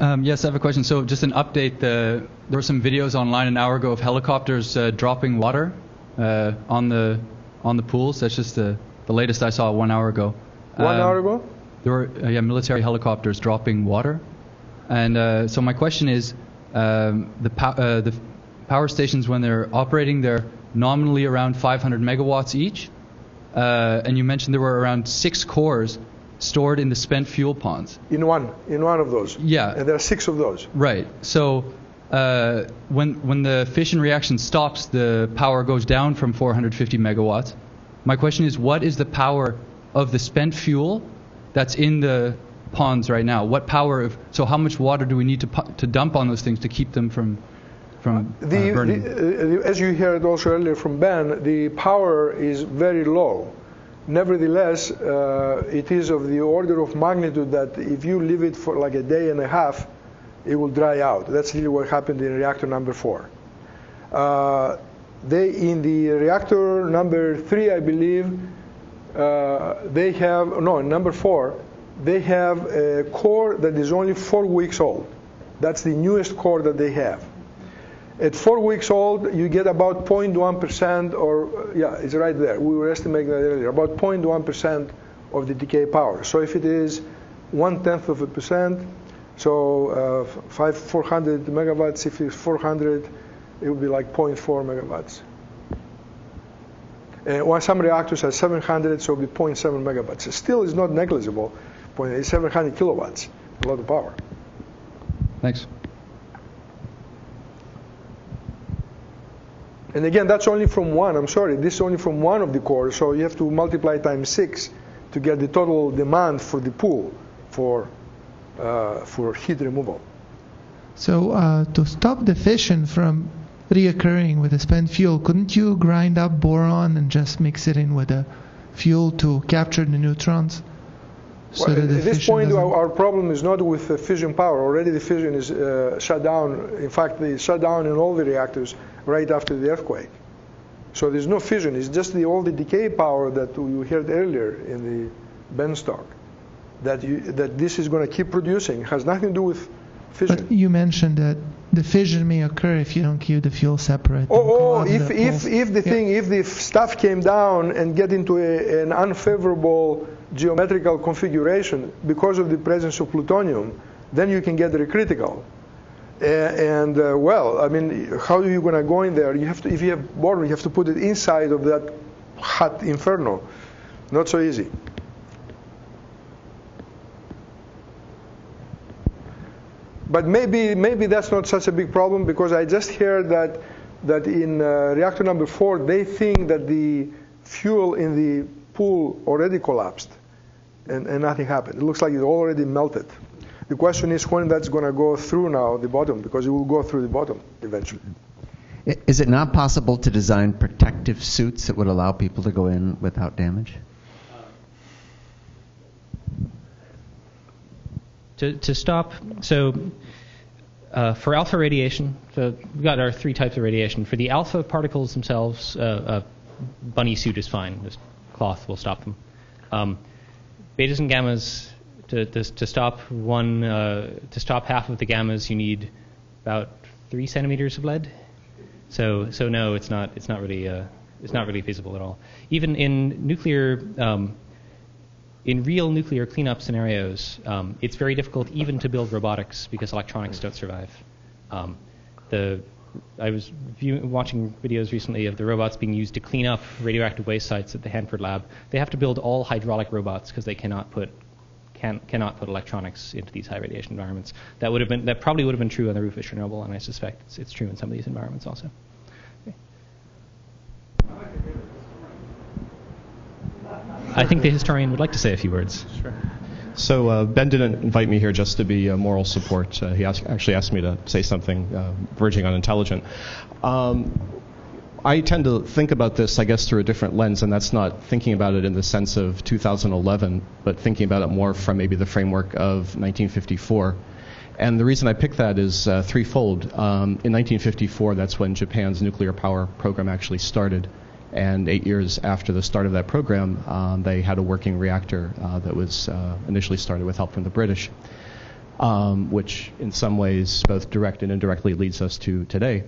Yes, I have a question. So just an update. There were some videos online an hour ago of helicopters dropping water on the pools. That's just the latest I saw 1 hour ago. 1 hour ago? There were military helicopters dropping water. And so my question is, the power stations, when they're operating, they're nominally around 500 megawatts each. And you mentioned there were around 6 cores stored in the spent fuel ponds. In one of those. Yeah. And there are 6 of those. Right. So when the fission reaction stops, the power goes down from 450 megawatts. My question is, what is the power of the spent fuel that's in the ponds right now? What power? So how much water do we need to dump on those things to keep them from burning? As you heard also earlier from Ben, the power is very low. Nevertheless, it is of the order of magnitude that if you leave it for like a day and a half, it will dry out. That's really what happened in reactor number 4. In the reactor number 3, I believe, number 4, they have a core that is only 4 weeks old. That's the newest core that they have. At 4 weeks old, you get about 0.1%, or yeah, it's right there. We were estimating that earlier, about 0.1% of the decay power. So if it is 0.1%, so 400 megawatts, if it's 400, it would be like 0.4 megawatts. While some reactors are 700, so it would be 0.7 megawatts. It still is not negligible. It's 700 kilowatts, a lot of power. Thanks. And again, that's only from one. I'm sorry, this is only from one of the cores, so you have to multiply times 6 to get the total demand for the pool for heat removal. So to stop the fission from reoccurring with the spent fuel, couldn't you grind up boron and just mix it in with the fuel to capture the neutrons? Well, at this point, our problem is not with the fission power. Already the fission is shut down. In fact, they shut down in all the reactors right after the earthquake. So there's no fission. It's just all the decay power that you heard earlier in the Ben's talk, that this is going to keep producing. It has nothing to do with fission. But you mentioned that the fission may occur if you don't keep the fuel separate. If the stuff came down and get into an unfavorable geometrical configuration because of the presence of plutonium, then you can get very critical. Well, I mean, how are you going to go in there? You have to, if you have boron, you have to put it inside of that hot inferno. Not so easy. But maybe that's not such a big problem, because I just heard that in reactor number 4, they think that the fuel in the pool already collapsed and nothing happened. It looks like it already melted. The question is when that's going to go through now, the bottom, because it will go through the bottom eventually. Is it not possible to design protective suits that would allow people to go in without damage? To stop, so for alpha radiation, so we've got our 3 types of radiation. For the alpha particles themselves, a bunny suit is fine. Just cloth will stop them. Betas and gammas, to stop half of the gammas, you need about 3 centimeters of lead. So no, it's not really feasible at all. Even in nuclear. In real nuclear cleanup scenarios, it's very difficult even to build robotics because electronics don't survive. I was watching videos recently of the robots being used to clean up radioactive waste sites at the Hanford lab. They have to build all hydraulic robots because they cannot put electronics into these high radiation environments. That probably would have been true on the roof of Chernobyl, and I suspect it's true in some of these environments also. Okay. I think the historian would like to say a few words. Sure. So Ben didn't invite me here just to be moral support. He actually asked me to say something verging on intelligent. I tend to think about this, I guess, through a different lens, and that's not thinking about it in the sense of 2011, but thinking about it more from maybe the framework of 1954. And the reason I picked that is threefold. In 1954, that's when Japan's nuclear power program actually started. And 8 years after the start of that program, they had a working reactor that was initially started with help from the British. which in some ways both direct and indirectly leads us to today.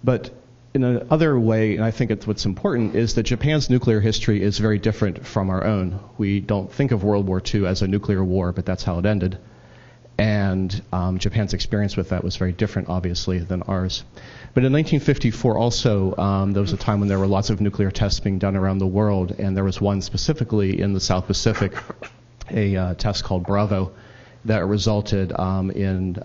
But in another way, and I think it's what's important, is that Japan's nuclear history is very different from our own. We don't think of World War II as a nuclear war, but that's how it ended. And Japan's experience with that was very different, obviously, than ours. But in 1954 also, there was a time when there were lots of nuclear tests being done around the world, and there was one specifically in the South Pacific, a test called Bravo, that resulted in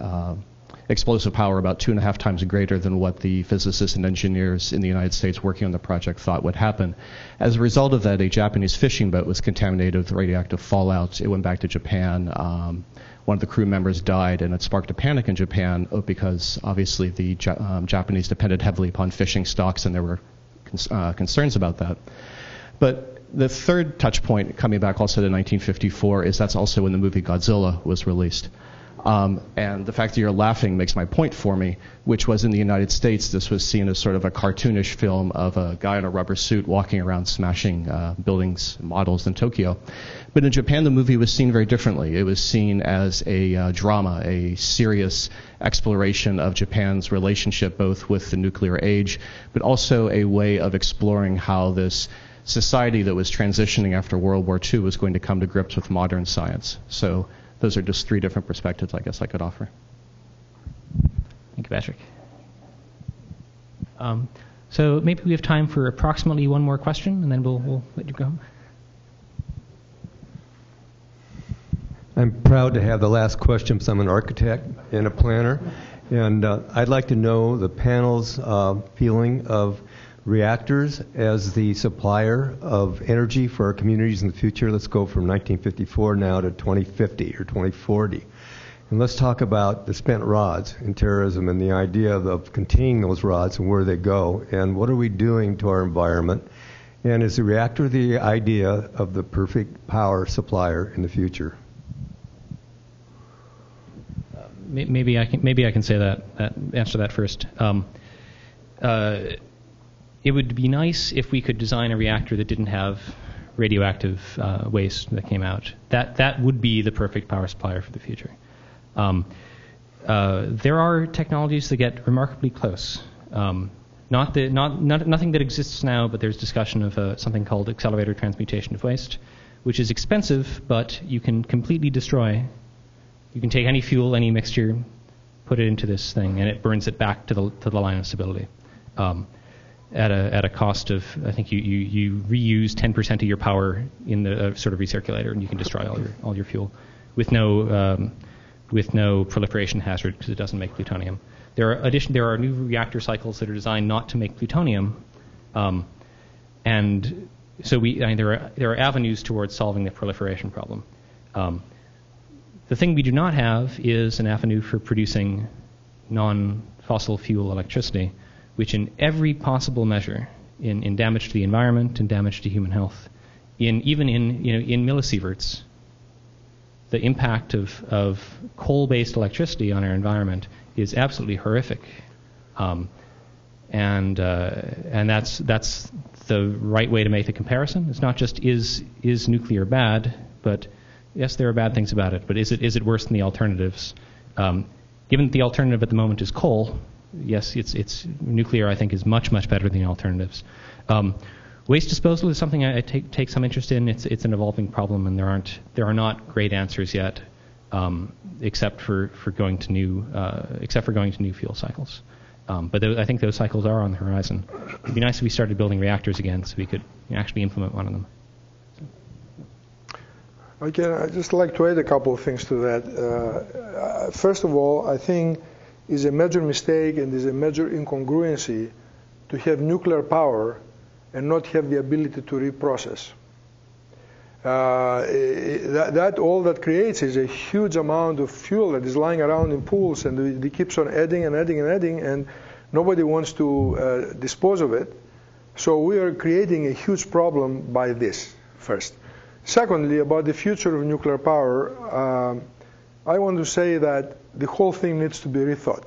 explosive power about 2.5 times greater than what the physicists and engineers in the United States working on the project thought would happen. As a result of that, a Japanese fishing boat was contaminated with radioactive fallout. It went back to Japan. One of the crew members died, and it sparked a panic in Japan because obviously the Japanese depended heavily upon fishing stocks, and there were concerns about that. But the third touch point, coming back also to 1954, is that's also when the movie Godzilla was released. And the fact that you're laughing makes my point for me, which was in the United States, this was seen as sort of a cartoonish film of a guy in a rubber suit walking around smashing buildings, models in Tokyo. But in Japan, the movie was seen very differently. It was seen as a drama, a serious exploration of Japan's relationship both with the nuclear age, but also a way of exploring how this society that was transitioning after World War II was going to come to grips with modern science. So those are just three different perspectives I guess I could offer. Thank you, Patrick. So maybe we have time for approximately one more question, and then we'll let you go. I'm proud to have the last question because I'm an architect and a planner. And I'd like to know the panel's feeling of reactors as the supplier of energy for our communities in the future. Let's go from 1954 now to 2050 or 2040. And let's talk about the spent rods in terrorism and the idea of containing those rods and where they go. And what are we doing to our environment? And is the reactor the idea of the perfect power supplier in the future? Maybe I can say that answer that first. It would be nice if we could design a reactor that didn't have radioactive waste that came out. That would be the perfect power supplier for the future. There are technologies that get remarkably close. Nothing that exists now, but there's discussion of something called accelerator transmutation of waste, which is expensive, but you can completely destroy. You can take any fuel, any mixture, put it into this thing, and it burns it back to the line of stability. At a cost of, I think you reuse 10% of your power in the sort of recirculator, and you can destroy all your fuel with no proliferation hazard because it doesn't make plutonium. There are new reactor cycles that are designed not to make plutonium, and so there are avenues towards solving the proliferation problem. The thing we do not have is an avenue for producing non-fossil fuel electricity, which in every possible measure, in damage to the environment and damage to human health, even in millisieverts, the impact of coal-based electricity on our environment is absolutely horrific, and that's the right way to make the comparison. It's not just is nuclear bad, but yes, there are bad things about it, but is it worse than the alternatives? Given that the alternative at the moment is coal, yes, it's nuclear. I think is much better than the alternatives. Waste disposal is something I take some interest in. It's an evolving problem, and there are not great answers yet, except for going to new fuel cycles. But I think those cycles are on the horizon. It'd be nice if we started building reactors again, so we could actually implement one of them. Okay, I'd just like to add a couple of things to that. First of all, I think it's a major mistake and is a major incongruency to have nuclear power and not have the ability to reprocess. All that creates is a huge amount of fuel that is lying around in pools, and it keeps on adding and adding and adding, and nobody wants to dispose of it. So we are creating a huge problem by this, first. Secondly, about the future of nuclear power, I want to say that the whole thing needs to be rethought.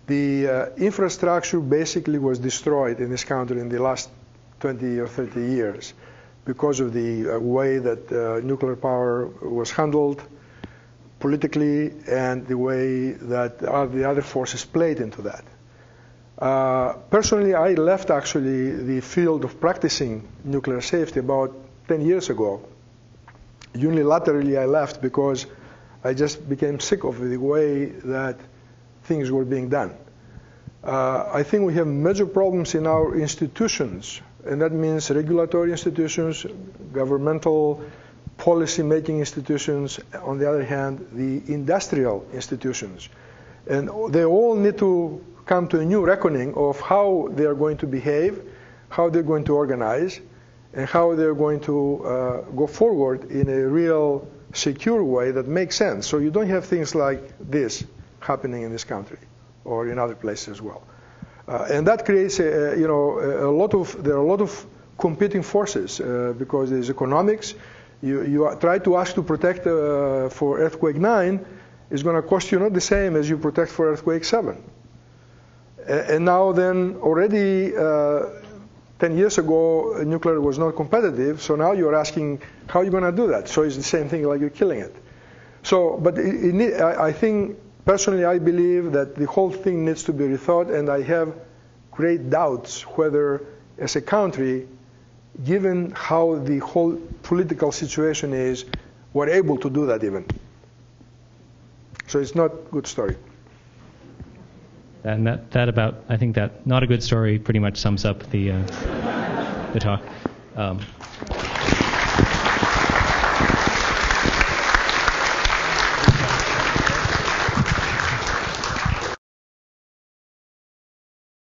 The infrastructure basically was destroyed in this country in the last 20 or 30 years because of the way that nuclear power was handled, politically and the way that the other forces played into that. Personally, I left actually the field of practicing nuclear safety about 10 years ago. Unilaterally, I left because I just became sick of the way that things were being done. I think we have major problems in our institutions, and that means regulatory institutions, governmental policy-making institutions, on the other hand, the industrial institutions. And they all need to come to a new reckoning of how they are going to behave, how they're going to organize, and how they're going to go forward in a real secure way that makes sense. So you don't have things like this happening in this country or in other places as well. And that creates there are a lot of competing forces because there's economics. You try to ask to protect for earthquake 9 is going to cost you not the same as you protect for earthquake 7. And now then already 10 years ago nuclear was not competitive, so now you're asking how you're going to do that. So it's the same thing like you're killing it. So, but I think personally I believe that the whole thing needs to be rethought, and I have great doubts whether as a country, given how the whole political situation is, we're able to do that even. So it's not a good story. And I think that not a good story pretty much sums up the talk.